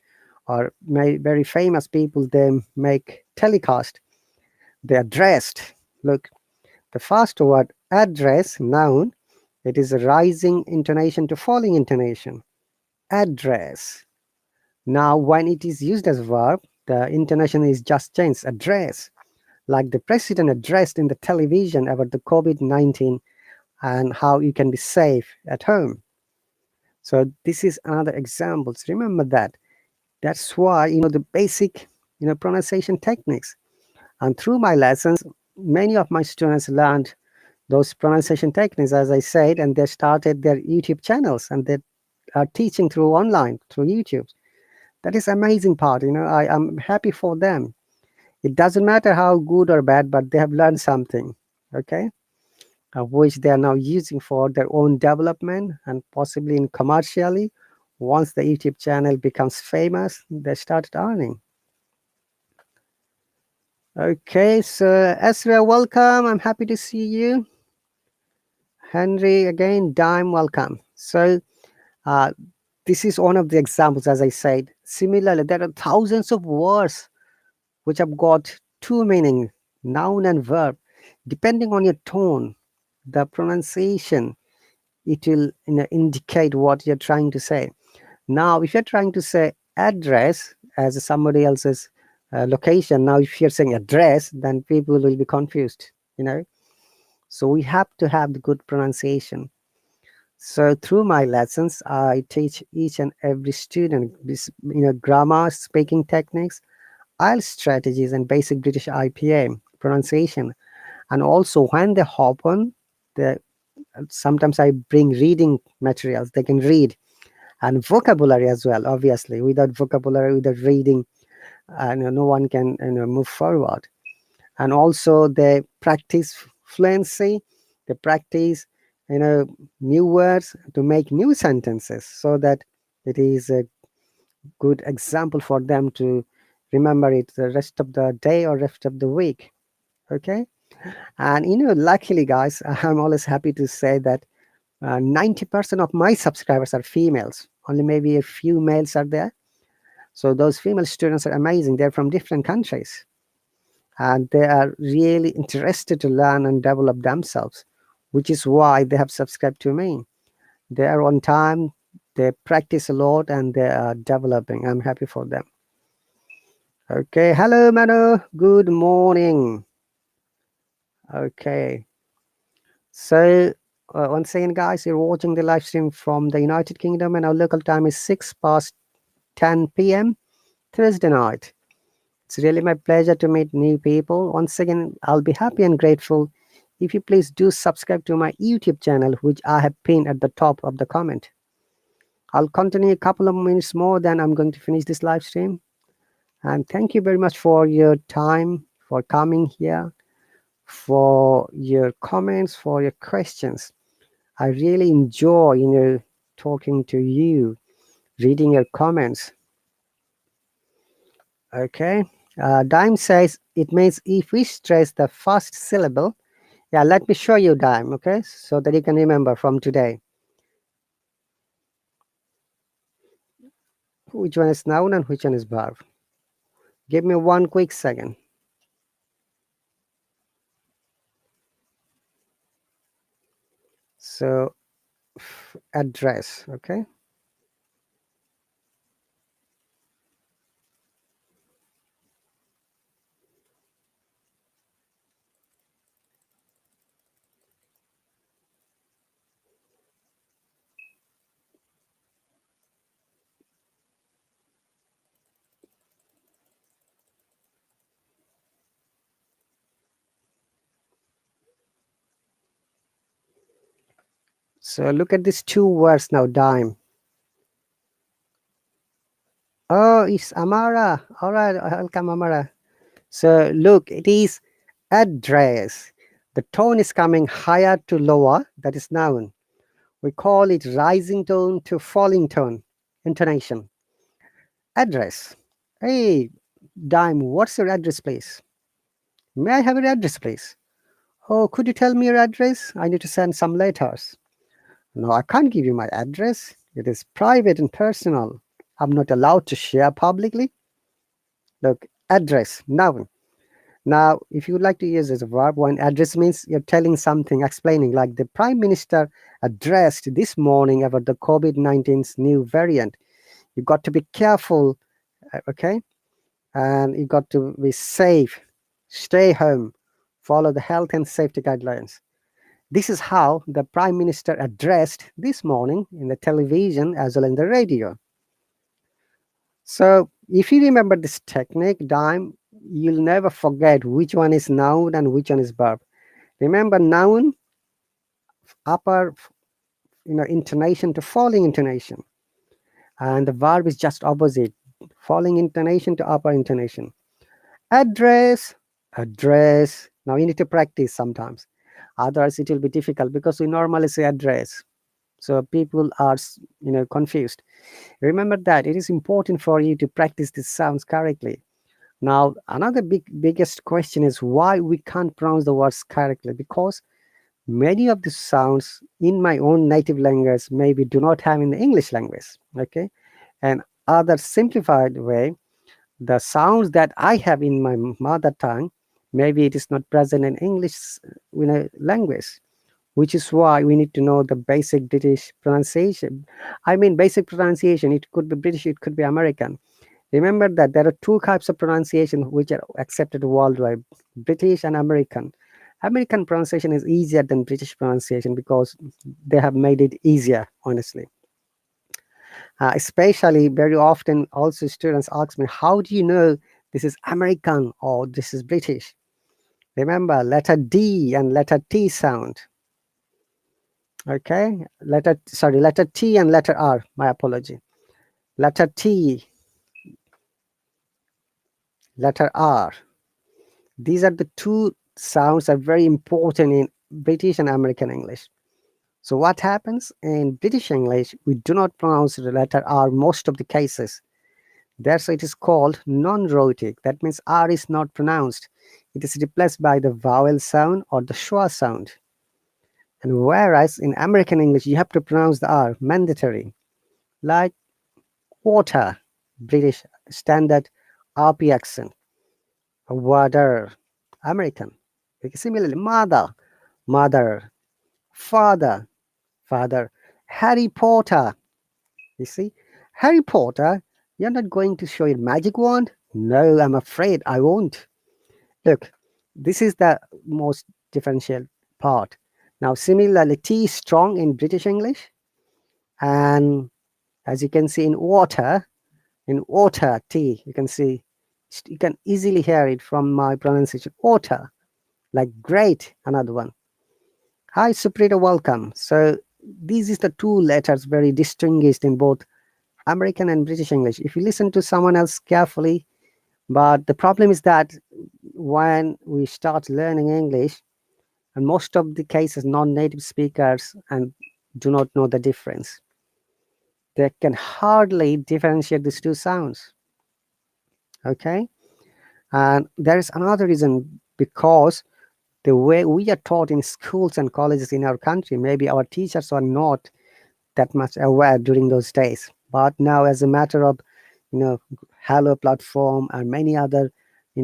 or very famous people, they make telecast. They addressed. Look, the first word, address, noun, it is a rising intonation to falling intonation. Address. Now, when it is used as verb, the intonation is just changed. Address. Like the president addressed in the television about the COVID-19 and how you can be safe at home. So this is another example. So remember that. That's why, you know, the basic, you know, pronunciation techniques. And through my lessons, many of my students learned those pronunciation techniques, as I said, and they started their YouTube channels and they are teaching through online, through YouTube. That is amazing part. I am happy for them. It doesn't matter how good or bad, but they have learned something. Okay, which they are now using for their own development and possibly in commercially. Once the YouTube channel becomes famous, they started earning. Okay, so Ezra, welcome. I'm happy to see you. Henry, again, Dime, welcome. So uh, this is one of the examples, as I said. Similarly, there are thousands of words which have got two meanings, noun and verb. Depending on your tone, the pronunciation, it will indicate what you're trying to say. Now, if you're trying to say address as somebody else's location, now if you're saying address, then people will be confused, So we have to have the good pronunciation. So through my lessons, I teach each and every student this, grammar, speaking techniques, IELTS strategies, and basic British IPA pronunciation. And also when they hop on, the sometimes I bring reading materials. They can read, and vocabulary as well. Obviously, without vocabulary, without reading, no one can move forward. And also they practice fluency. They practice new words to make new sentences, so that it is a good example for them to remember it the rest of the day or rest of the week. Okay. And luckily, guys, I'm always happy to say that 90% of my subscribers are females. Only maybe a few males are there. So those female students are amazing. They're from different countries, and they are really interested to learn and develop themselves, which is why they have subscribed to me. They are on time, they practice a lot, and they are developing. I'm happy for them. Okay, hello Manu, good morning. Okay, so once again, guys, you're watching the live stream from the United Kingdom, and our local time is 6 past 10 p.m. Thursday night. It's really my pleasure to meet new people. Once again, I'll be happy and grateful if you please do subscribe to my YouTube channel, which I have pinned at the top of the comment. I'll continue a couple of minutes more, then I'm going to finish this live stream. And thank you very much for your time, for coming here, for your comments, for your questions. I really enjoy, talking to you, reading your comments. Okay. Dime says it means if we stress the first syllable. Yeah, let me show you Dime, okay, so that you can remember from today. Which one is noun and which one is verb? Give me one quick second. So, address, okay. So look at these two words now, Dime. Oh, it's Amara. All right, welcome, Amara. So look, it is address. The tone is coming higher to lower, that is noun. We call it rising tone to falling tone, intonation. Address. Hey, Dime, what's your address, please? May I have your address, please? Oh, could you tell me your address? I need to send some letters. No, I can't give you my address. It is private and personal. I'm not allowed to share publicly. Look, address, noun. Now, if you would like to use as a verb, one address means you're telling something, explaining, like the Prime Minister addressed this morning about the COVID-19's new variant. You got to be careful, okay? And you got to be safe, stay home, follow the health and safety guidelines. This is how the Prime Minister addressed this morning in the television as well in the radio. So if you remember this technique, Dime, you'll never forget which one is noun and which one is verb. Remember, noun, upper intonation to falling intonation. and the verb is just opposite, falling intonation to upper intonation. Address, address. Now you need to practice sometimes. Otherwise, it will be difficult because we normally say address. So people are, confused. Remember that it is important for you to practice these sounds correctly. Now, another biggest question is why we can't pronounce the words correctly, because many of the sounds in my own native language maybe do not have in the English language. Okay, and other simplified way, the sounds that I have in my mother tongue, maybe it is not present in English, language, which is why we need to know the basic British pronunciation. I mean, basic pronunciation. It could be British, it could be American. Remember that there are two types of pronunciation which are accepted worldwide: British and American. American pronunciation is easier than British pronunciation because they have made it easier, honestly. Especially very often, also students ask me, how do you know this is American or this is British? Remember, letter D and letter T sound. Okay, letter T and letter R. My apology. Letter T, letter R. These are the two sounds are very important in British and American English. So what happens in British English? We do not pronounce the letter R most of the cases. Therefore, it is called non-rhotic. That means R is not pronounced. It is replaced by the vowel sound or the schwa sound. And whereas in American English, you have to pronounce the R, mandatory. Like water, British standard RP accent. Water, American. Similarly, mother, mother. Father, father. Harry Potter. You see, Harry Potter, you're not going to show your magic wand? No, I'm afraid I won't. Look, this is the most differential part. Now, similarly, T is strong in British English, and as you can see in water, T, you can see, you can easily hear it from my pronunciation, water, like great, another one. Hi, Suprita, welcome. So, these is the two letters very distinguished in both American and British English. If you listen to someone else carefully, but the problem is that when we start learning English, and most of the cases non-native speakers and do not know the difference, they can hardly differentiate these two sounds. Okay, and there is another reason, because the way we are taught in schools and colleges in our country, maybe our teachers are not that much aware during those days. But now, as a matter of, you know, Hello platform and many other,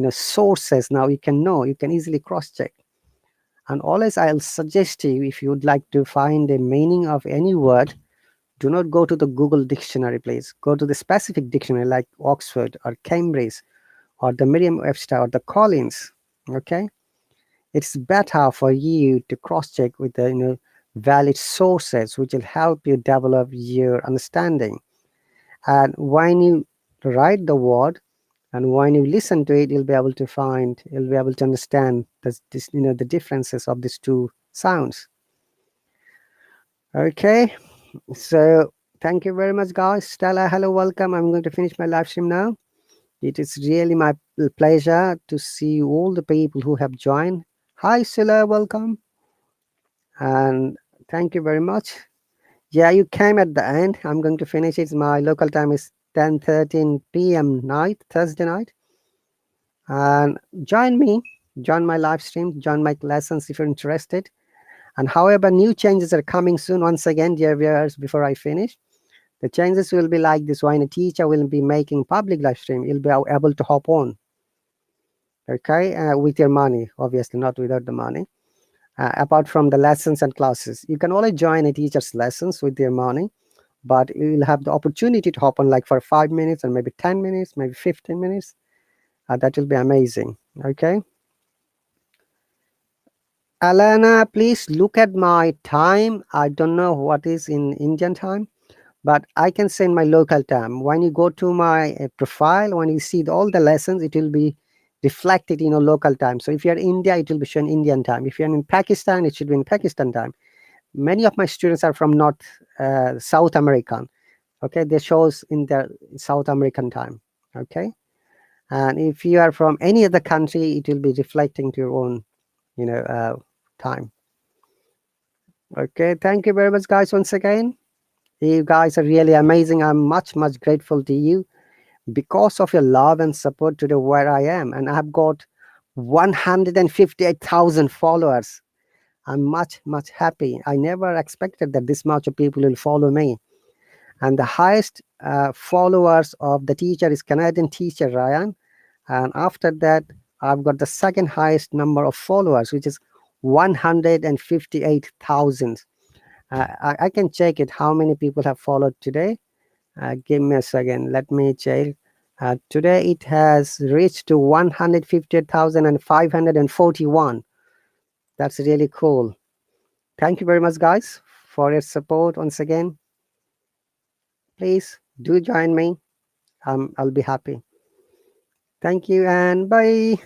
sources, now you can know, you can easily cross check. And always, I'll suggest you, if you would like to find a meaning of any word, do not go to the Google dictionary, please. Go to the specific dictionary like Oxford or Cambridge or the Merriam-Webster or the Collins. Okay, it's better for you to cross check with the valid sources, which will help you develop your understanding. And when you write the word and when you listen to it, you'll be able to understand the differences of these two sounds. Okay, so thank you very much, guys. Stella, hello, welcome. I'm going to finish my live stream now. It is really my pleasure to see all the people who have joined. Hi, Stella, welcome. And thank you very much. Yeah, you came at the end. I'm going to finish it. My local time is 10:13 p.m. night, Thursday night. And join my live stream, join my lessons if you're interested. And however, new changes are coming soon. Once again, dear viewers, before I finish, the changes will be like this. When a teacher will be making public live stream, you'll be able to hop on, okay, with your money, obviously not without the money. Apart from the lessons and classes, you can only join a teacher's lessons with your money, but you'll have the opportunity to hop on like for 5 minutes or maybe 10 minutes, maybe 15 minutes. That will be amazing. Okay. Alana, please look at my time. I don't know what is in Indian time, but I can send my local time. When you go to my profile, when you see all the lessons, it will be reflected in a local time. So if you're in India, it will be shown Indian time. If you're in Pakistan, it should be in Pakistan time. Many of my students are from South American. Okay, they shows in their South American time. Okay, and if you are from any other country, it will be reflecting to your own, time. Okay, thank you very much, guys. Once again, you guys are really amazing. I'm much grateful to you because of your love and support to the where I am, and I've got 158,000 followers. I'm much happy. I never expected that this much of people will follow me. And the highest followers of the teacher is Canadian teacher Ryan, and after that I've got the second highest number of followers, which is 158,000. I can check it how many people have followed today. Give me a second, let me check. Today it has reached to 158,541. That's really cool. Thank you very much, guys, for your support once again. Please do join me. I'll be happy. Thank you and bye.